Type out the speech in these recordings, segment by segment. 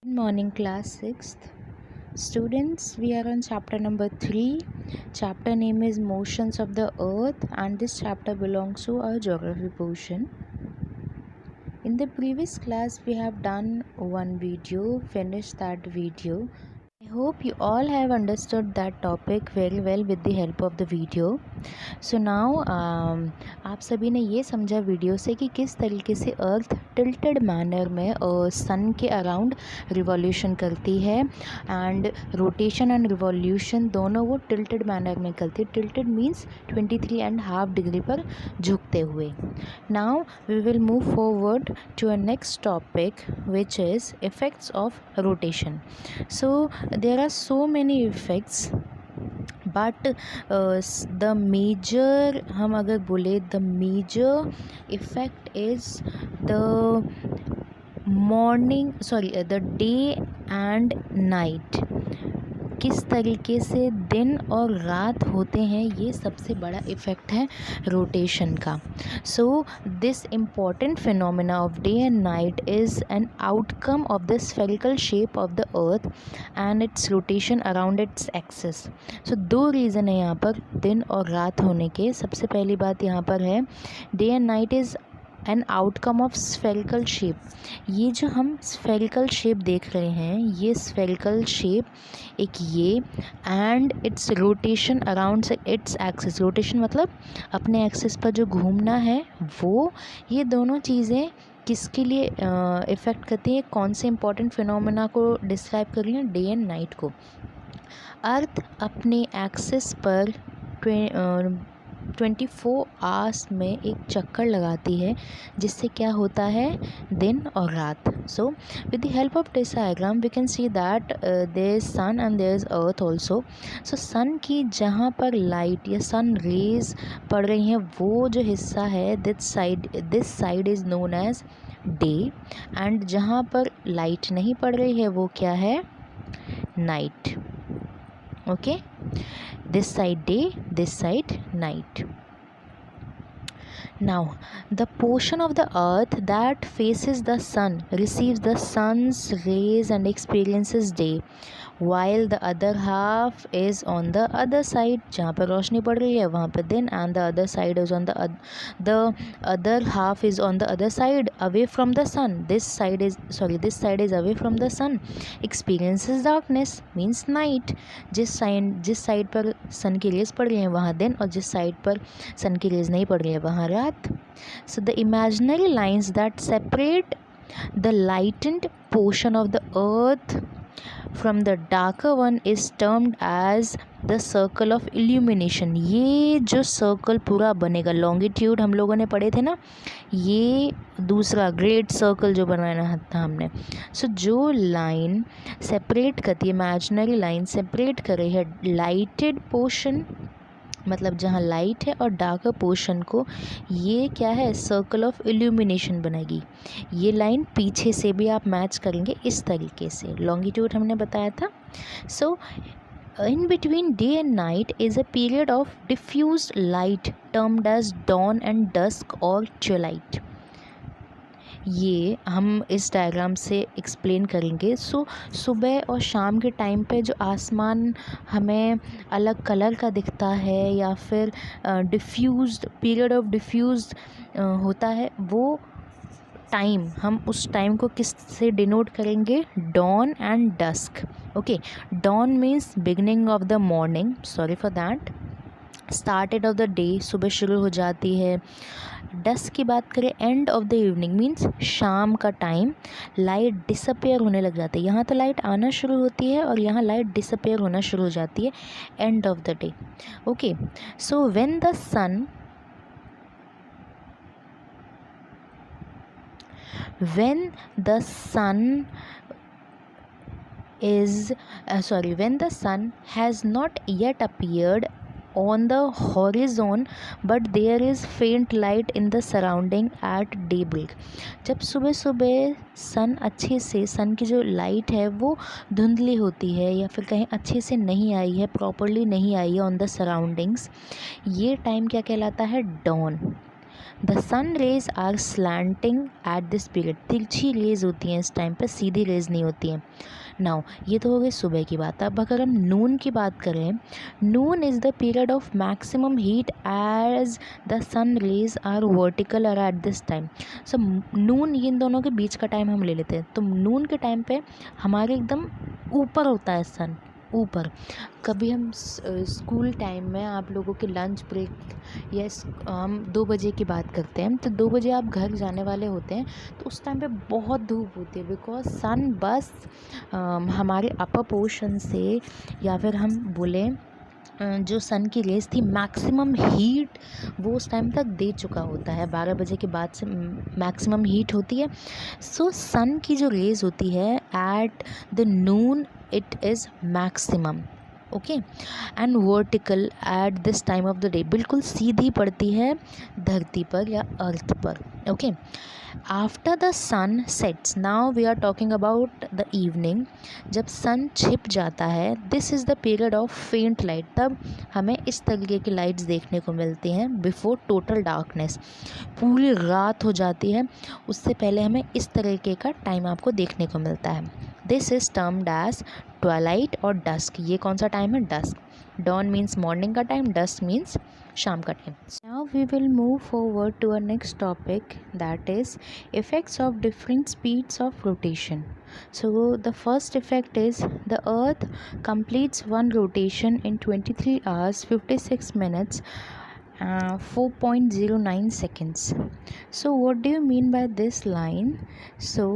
Good morning, class 6th. Students, we are on chapter number 3. Chapter name is Motions of the Earth, and this chapter belongs to our geography portion. In the previous class, we have done one video, finished that video. I hope you all have understood that topic very well with the help of the video. So now आप सभी ने ये समझा video से कि किस तरीके से अर्थ टिल्टेड मैनर में सन के अराउंड रिवॉल्यूशन करती है एंड रोटेशन एंड रिवॉल्यूशन दोनों वो टिल्टेड मैनर में करती है. टिल्टेड मीन्स 23.5 डिग्री पर झुकते हुए. Now we will move forward to a next topic which is effects of rotation. So there are so many effects but the major हम अगर बोले the major effect is the the day and night. किस तरीके से दिन और रात होते हैं, ये सबसे बड़ा इफ़ेक्ट है रोटेशन का. So this important phenomena of day and night is an outcome of the spherical shape of the earth and its rotation around its axis. So दो रीज़न है यहाँ पर दिन और रात होने के. सबसे पहली बात यहाँ पर है day and night is an outcome of spherical shape. ये जो हम स्फेरिकल शेप देख रहे हैं, ये स्फेरिकल शेप एक ये and its rotation around its axis. Rotation मतलब अपने एक्सिस पर जो घूमना है वो, ये दोनों चीज़ें किसके लिए इफ़ेक्ट करती हैं, कौन से इंपॉर्टेंट फिनोमेना को डिस्क्राइब कर रही हैं, डे एंड नाइट को. अर्थ अपने एक्सिस पर 24 आवर्स में एक चक्कर लगाती है, जिससे क्या होता है, दिन और रात. So with the help of this diagram we can see that there is sun and there is earth also. So sun की जहाँ पर लाइट या सन रेज पड़ रही हैं, वो जो हिस्सा है this side is known as day, and जहाँ पर लाइट नहीं पड़ रही है वो क्या है, night. Okay, this side day, this side night. Now the portion of the earth that faces the sun receives the sun's rays and experiences day, while the other half is on the other side. जहाँ पर रोशनी पड़ रही है वहाँ पर दिन, and the other side is on the other half is on the other side away from the sun. This side is away from the sun. Experiences darkness means night. जिस side पर सन की रेज पड़ रही है वहाँ दिन, और जिस साइड पर सन की रेज नहीं पड़ रही है वहाँ रात. So the imaginary lines that separate the lightened portion of the earth from the darker one is termed as the circle of illumination. ये जो सर्कल पूरा बनेगा, लॉन्गिट्यूड हम लोगों ने पढ़े थे ना, ये दूसरा ग्रेट सर्कल जो बनाना था हमने. सो जो लाइन सेपरेट करती है, इमेजिनरी लाइन सेपरेट कर रही है लाइटेड पोर्शन, मतलब जहाँ लाइट है, और डार्कर पोर्शन को, ये क्या है, सर्कल ऑफ इल्यूमिनेशन बनाएगी. ये लाइन पीछे से भी आप मैच करेंगे इस तरीके से, लॉन्गिट्यूड हमने बताया था. सो in between day and night is a period of diffused light termed as dawn and dusk or twilight. ये हम इस डायग्राम से एक्सप्लेन करेंगे. सो सुबह और शाम के टाइम पे जो आसमान हमें अलग कलर का दिखता है, या फिर डिफ्यूज्ड पीरियड ऑफ डिफ्यूज्ड होता है, वो टाइम, हम उस टाइम को किस से डिनोट करेंगे, dawn and dusk. Okay, dawn means beginning of the morning, sorry for that, started of the day, सुबह शुरू हो जाती है. डस्क की बात करें, end of the evening means शाम का टाइम, लाइट डिसअपेयर होने लग जाती है. यहाँ तो लाइट आना शुरू होती है और यहाँ लाइट डिसअपेयर होना शुरू हो जाती है, end of the day. Okay, so when the sun when the sun has not yet appeared on the horizon but there is faint light in the surrounding at daybreak. जब सुबह सुबह सन की जो लाइट है वो धुंधली होती है, या फिर कहीं अच्छे से नहीं आई है, प्रॉपरली नहीं आई है ऑन द सराउंडिंग्स, ये टाइम क्या कहलाता है, dawn. The sun rays are slanting at this period, तिरछी रेज होती हैं इस टाइम पे, सीधी रेज नहीं होती हैं। नाउ ये तो हो गई सुबह की बात। अब अगर हम नून की बात करें, noon is the period of maximum heat as the sun rays are vertical और at this time. So noon, इन दोनों के बीच का टाइम हम ले लेते हैं, तो नून के टाइम पे हमारे एकदम ऊपर होता है सन, ऊपर। कभी हम स्कूल टाइम में आप लोगों के लंच ब्रेक या हम 2 बजे की बात करते हैं, तो 2 बजे आप घर जाने वाले होते हैं, तो उस टाइम पे बहुत धूप होती है, बिकॉज सन बस हमारे अपर पोर्शन से, या फिर हम बोलें जो सन की रेज थी मैक्सिमम हीट वो उस टाइम तक दे चुका होता है। 12 बजे के बाद से मैक्सिमम हीट होती है। सो सन की जो रेज होती है at the noon it is maximum, okay, and vertical at this time of the day, बिल्कुल सीधी पड़ती है धरती पर या अर्थ पर, okay. After the sun sets, now we are talking about the evening, जब सन छिप जाता है, this is the period of faint light, तब हमें इस तरीके की लाइट्स देखने को मिलती हैं बिफोर टोटल डार्कनेस, पूरी रात हो जाती है, उससे पहले हमें इस तरीके का टाइम आपको देखने को मिलता है। This is termed as twilight और डस्क। ये कौन सा टाइम है? डस्क। डॉन मीन्स मॉर्निंग का टाइम, डस्क मीन्स शाम का time. Now we will move forward to a next topic, that is effects of different speeds of rotation. So the first effect is the earth completes one rotation in 23 hours 56 minutes 4.09 seconds. So what do you mean by this line? So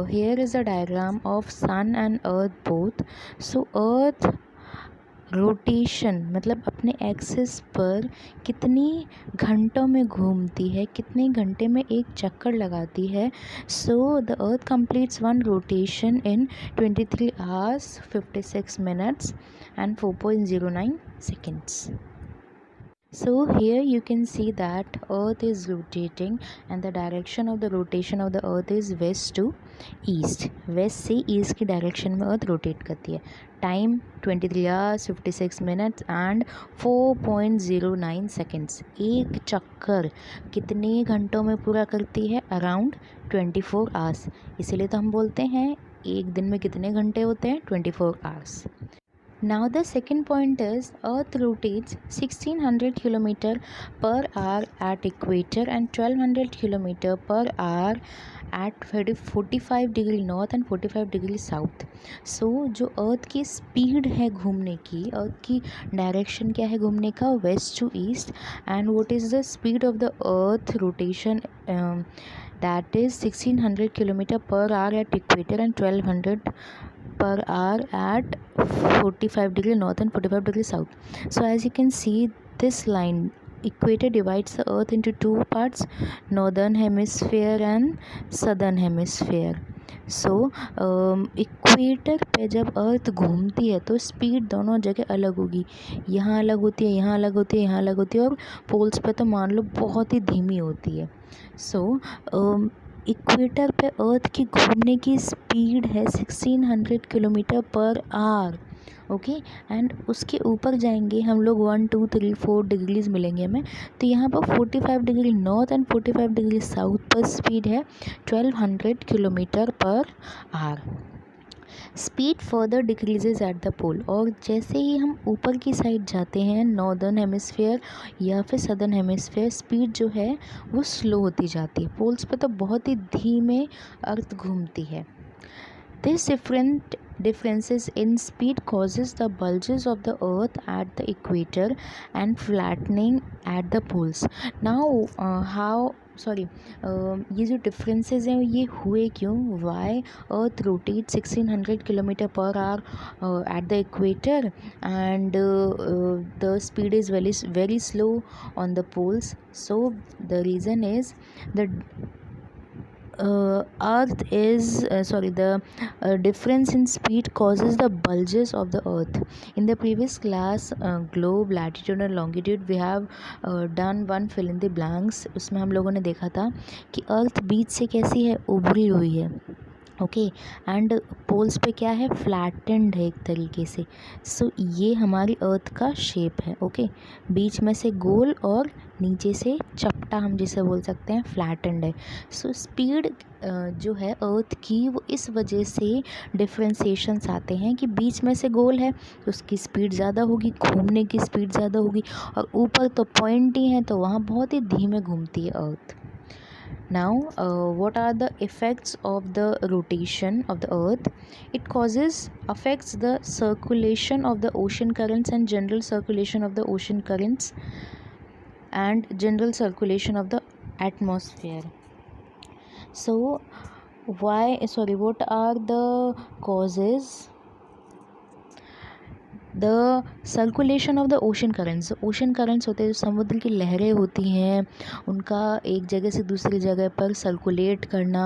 here is a diagram of sun and earth both. So earth rotation मतलब अपने axis पर कितनी घंटों में घूमती है, कितने घंटे में एक चक्कर लगाती है। So the earth completes one rotation in 23 hours 56 minutes and 4.09 seconds. So here you can see that earth is rotating and the direction of the rotation of the earth is west to east. west से east की direction में earth rotate करती है। Time 23 hours 56 minutes and 4.09 seconds। एक चक्कर कितने घंटों में पूरा करती है? Around 24 hours। इसीलिए तो हम बोलते हैं एक दिन में कितने घंटे होते हैं? 24 hours. Now the second point is earth rotates 1600 km per hour at equator and 1200 km per hour at 45 degree north and 45 degree south. So जो earth की speed है घूमने की, earth की direction क्या है घूमने का? west to east. and what is the speed of the earth rotation? That is 1600 km per hour at equator and 1200 per hour at 45 degree north and 45 degree south. So as you can see, this line equator divides the earth into two parts, northern hemisphere and southern hemisphere. So equator पे जब अर्थ घूमती है तो speed दोनों जगह अलग होगी, यहाँ अलग होती है, यहाँ अलग होती है, यहाँ अलग होती है, और पोल्स पे तो मान लो बहुत ही धीमी होती है। सो इक्वेटर पे अर्थ की घूमने की स्पीड है 1600 kilometre per our, okay. And उसके ऊपर जाएंगे हम लोग 1 2 3 4 डिग्रीज मिलेंगे हमें, तो यहाँ पर 45 degree north and 45 degree south पर स्पीड है 1200 kilometre per hour. Speed further decreases at the pole, और जैसे ही हम ऊपर की साइड जाते हैं नॉर्दर्न हेमिस्फेयर या फिर सदर्न हेमिस्फेयर, स्पीड जो है वो स्लो होती जाती है। पोल्स पे तो बहुत ही धीमे अर्थ घूमती है। This differences in speed causes the bulges of the earth at the equator and flattening at the poles. Now ये जो differences हैं ये हुए क्यों? Why earth rotates 1600 kilometre per our at the equator and the speed is very slow on the poles. So the reason is the difference in speed causes the bulges of the earth. In the previous class, globe, latitude and longitude, we have done one fill in the blanks. उसमें हम लोगों ने देखा था कि अर्थ बीच से कैसी है? उभरी हुई है, ओके। एंड पोल्स पे क्या है, फ्लैटेंड है एक तरीके से। सो ये हमारी अर्थ का शेप है। ओके, बीच में से गोल और नीचे से चपटा, हम जिसे बोल सकते हैं फ्लैटेंड है। सो स्पीड जो है अर्थ की वो इस वजह से डिफ्रेंसिएशंस आते हैं कि बीच में से गोल है तो उसकी स्पीड ज़्यादा होगी, घूमने की स्पीड ज़्यादा होगी, और ऊपर तो पॉइंटी है तो वहाँ बहुत ही धीमे घूमती है अर्थ। Now, what are the effects of the rotation of the earth? It affects the circulation of the ocean currents and general circulation of the ocean currents and general circulation of the atmosphere. So what are the causes? The circulation of the ocean currents होते हैं, जो समुद्र की लहरें होती हैं, उनका एक जगह से दूसरी जगह पर सर्कुलेट करना,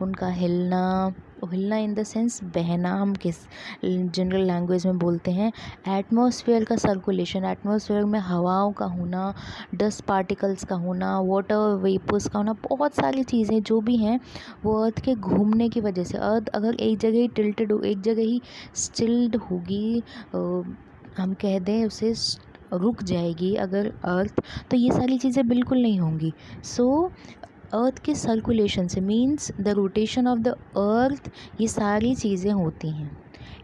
उनका हिलना इन द सेंस बहना, हम किस जनरल लैंग्वेज में बोलते हैं। एटमॉस्फेयर का सर्कुलेशन, एटमॉस्फेयर में हवाओं का होना, डस्ट पार्टिकल्स का होना, वाटर वेपर्स का होना, बहुत सारी चीज़ें जो भी हैं वो अर्थ के घूमने की वजह से। अर्थ अगर एक जगह ही टिल्टेड हो, एक जगह ही स्टिल्ड होगी, हम कह दें उसे रुक जाएगी अगर अर्थ, तो ये सारी चीज़ें बिल्कुल नहीं होंगी। सो अर्थ के सर्कुलेशन से, means the rotation of the अर्थ, ये सारी चीज़ें होती हैं।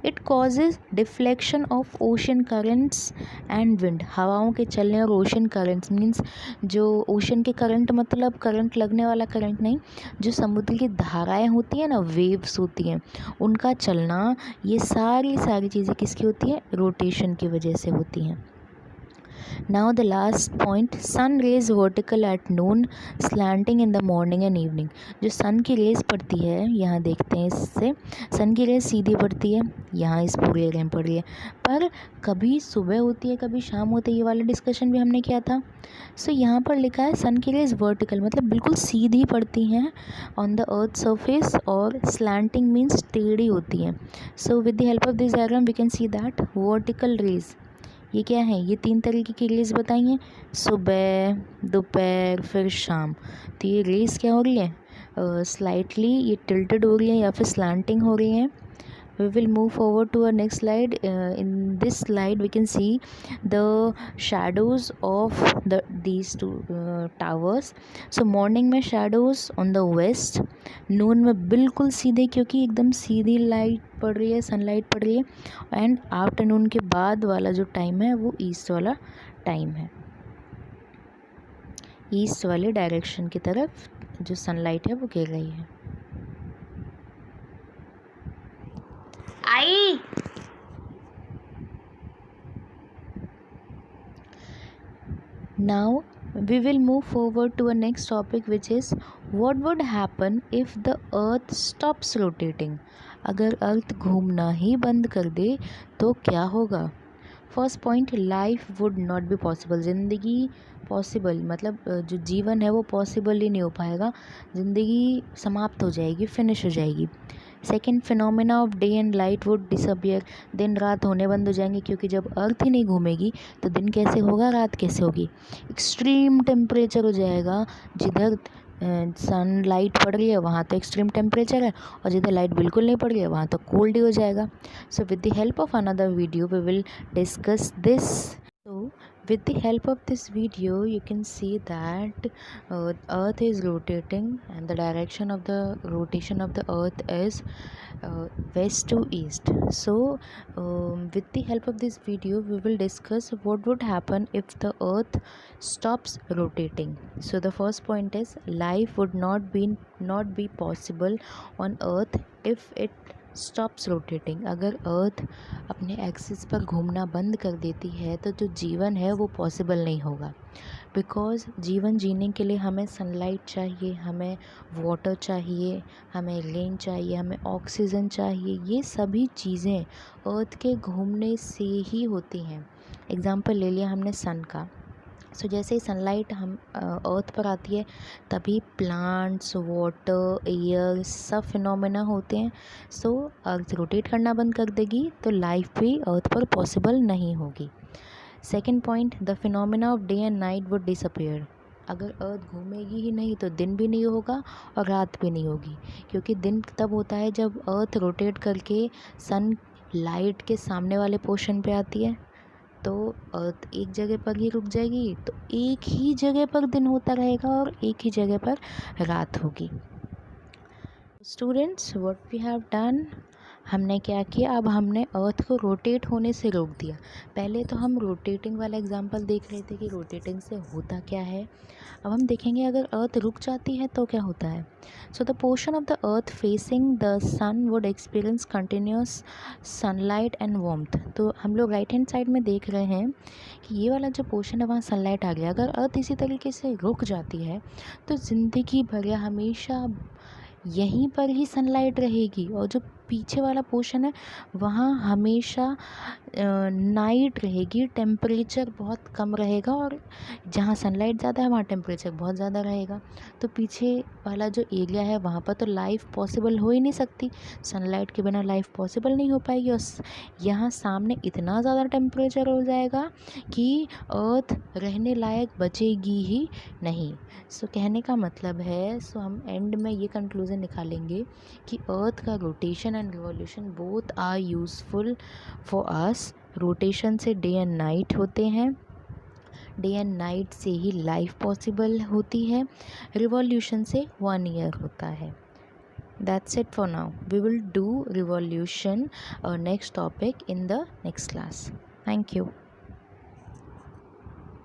It causes deflection of ocean currents and wind, हवाओं के चलने और ओशन करेंट्स मीन्स जो ओशन के करंट, मतलब करंट लगने वाला करंट नहीं, जो समुद्र की धाराएं होती हैं ना, वेव्स होती हैं, उनका चलना, ये सारी चीज़ें किसकी होती हैं, रोटेशन की वजह से होती हैं। Now the last point, sun rays vertical at noon, slanting in the morning and evening. जो सन की रेज पड़ती है, यहाँ देखते हैं इससे, सन की रेज सीधी पड़ती है, यहाँ इस पूरे एरिया में पड़ रही है, पर कभी सुबह होती है कभी शाम होती है, ये वाला डिस्कशन भी हमने किया था। सो यहाँ पर लिखा है सन की रेज वर्टिकल, मतलब बिल्कुल सीधी पड़ती हैं ऑन द अर्थ सरफेस, और स्लैंटिंग मीन्स टेढ़ी होती हैं। So with the help of this diagram we can see that vertical rays ये क्या है, ये 3 तरीके की रेस बताई हैं, सुबह, दोपहर, फिर शाम। तो ये रेस क्या हो रही है, स्लाइटली ये टिल्टेड हो रही है या फिर स्लैंटिंग हो रही है। We will move forward to our next slide. In this slide we can see the shadows of these two towers. So morning में shadows on the west, noon में बिल्कुल सीधे क्योंकि एकदम सीधी लाइट पड़ रही है, सनलाइट पड़ रही है, एंड आफ्टरनून के बाद वाला जो टाइम है वो ईस्ट वाला टाइम है, ईस्ट वाले डायरेक्शन की तरफ जो सनलाइट है वो गिर रही है। Now we will move forward to a next topic, which is what would happen if the earth stops rotating. अगर अर्थ घूमना ही बंद कर दे तो क्या होगा। First point, life would not be possible, ज़िंदगी पॉसिबल मतलब जो जीवन है वो पॉसिबल ही नहीं हो पाएगा, ज़िंदगी समाप्त हो जाएगी, फिनिश हो जाएगी। Second, phenomena of day and light would disappear, दिन रात होने बंद हो जाएंगे, क्योंकि जब अर्थ ही नहीं घूमेगी तो दिन कैसे होगा, रात कैसे होगी। एक्सट्रीम टेम्परेचर हो जाएगा, जिधर सन लाइट पड़ रही है वहाँ तो एक्सट्रीम टेम्परेचर है, और जिधर लाइट बिल्कुल नहीं पड़ रही है वहाँ तो कोल्ड ही हो जाएगा। So with the help of another video we will discuss this. So with the help of this video you can see that earth is rotating, and the direction of the rotation of the earth is west to east. So with the help of this video we will discuss what would happen if the earth stops rotating. So the first point is life would not be possible on earth if it stops rotating. अगर अर्थ अपने axis पर घूमना बंद कर देती है तो जो जीवन है वो पॉसिबल नहीं होगा, बिकॉज़ जीवन जीने के लिए हमें सनलाइट चाहिए, हमें वाटर चाहिए, हमें रेन चाहिए, हमें ऑक्सीजन चाहिए। ये सभी चीज़ें अर्थ के घूमने से ही होती हैं। एग्ज़ाम्पल ले लिया हमने सन का। सो जैसे ही सनलाइट हम अर्थ पर आती है तभी प्लांट्स, वाटर, एयर सब फिनोमेना होते हैं। सो अर्थ रोटेट करना बंद कर देगी तो लाइफ भी अर्थ पर पॉसिबल नहीं होगी। Second point, the phenomena of day and night would disappear. अगर अर्थ घूमेगी ही नहीं तो दिन भी नहीं होगा और रात भी नहीं होगी, क्योंकि दिन तब होता है जब अर्थ रोटेट करके सन लाइट के सामने वाले पोर्शन पे आती है। तो अर्थ एक जगह पर ही रुक जाएगी, तो एक ही जगह पर दिन होता रहेगा और एक ही जगह पर रात होगी। Students, what we have done, हमने क्या किया, अब हमने अर्थ को रोटेट होने से रोक दिया। पहले तो हम रोटेटिंग वाला एग्जांपल देख रहे थे कि रोटेटिंग से होता क्या है। अब हम देखेंगे अगर अर्थ रुक जाती है तो क्या होता है। So the portion of the earth facing the sun would experience continuous sunlight and warmth. तो हम लोग राइट हैंड साइड में देख रहे हैं कि ये वाला जो पोर्शन है वहाँ सनलाइट आ गया। अगर अर्थ इसी तरीके से रुक जाती है तो ज़िंदगी भर या हमेशा यहीं पर ही सनलाइट रहेगी, और जो पीछे वाला पोर्शन है वहाँ हमेशा नाइट रहेगी, टेम्परेचर बहुत कम रहेगा, और जहाँ सनलाइट ज़्यादा है वहाँ टेम्परेचर बहुत ज़्यादा रहेगा। तो पीछे वाला जो एरिया है वहाँ पर तो लाइफ पॉसिबल हो ही नहीं सकती, सनलाइट के बिना लाइफ पॉसिबल नहीं हो पाएगी। और यहाँ सामने इतना ज़्यादा टेम्परेचर हो जाएगा कि अर्थ रहने लायक बचेगी ही नहीं। सो कहने का मतलब है, सो हम एंड में ये कंक्लूज़न निकालेंगे कि अर्थ का rotation and revolution both are useful for us. Rotation से डे एंड नाइट होते हैं, डे एंड नाइट से ही लाइफ पॉसिबल होती है, रिवॉल्यूशन से 1 ईयर होता है। That's it for now. We will do revolution, next topic in the next class. Thank you.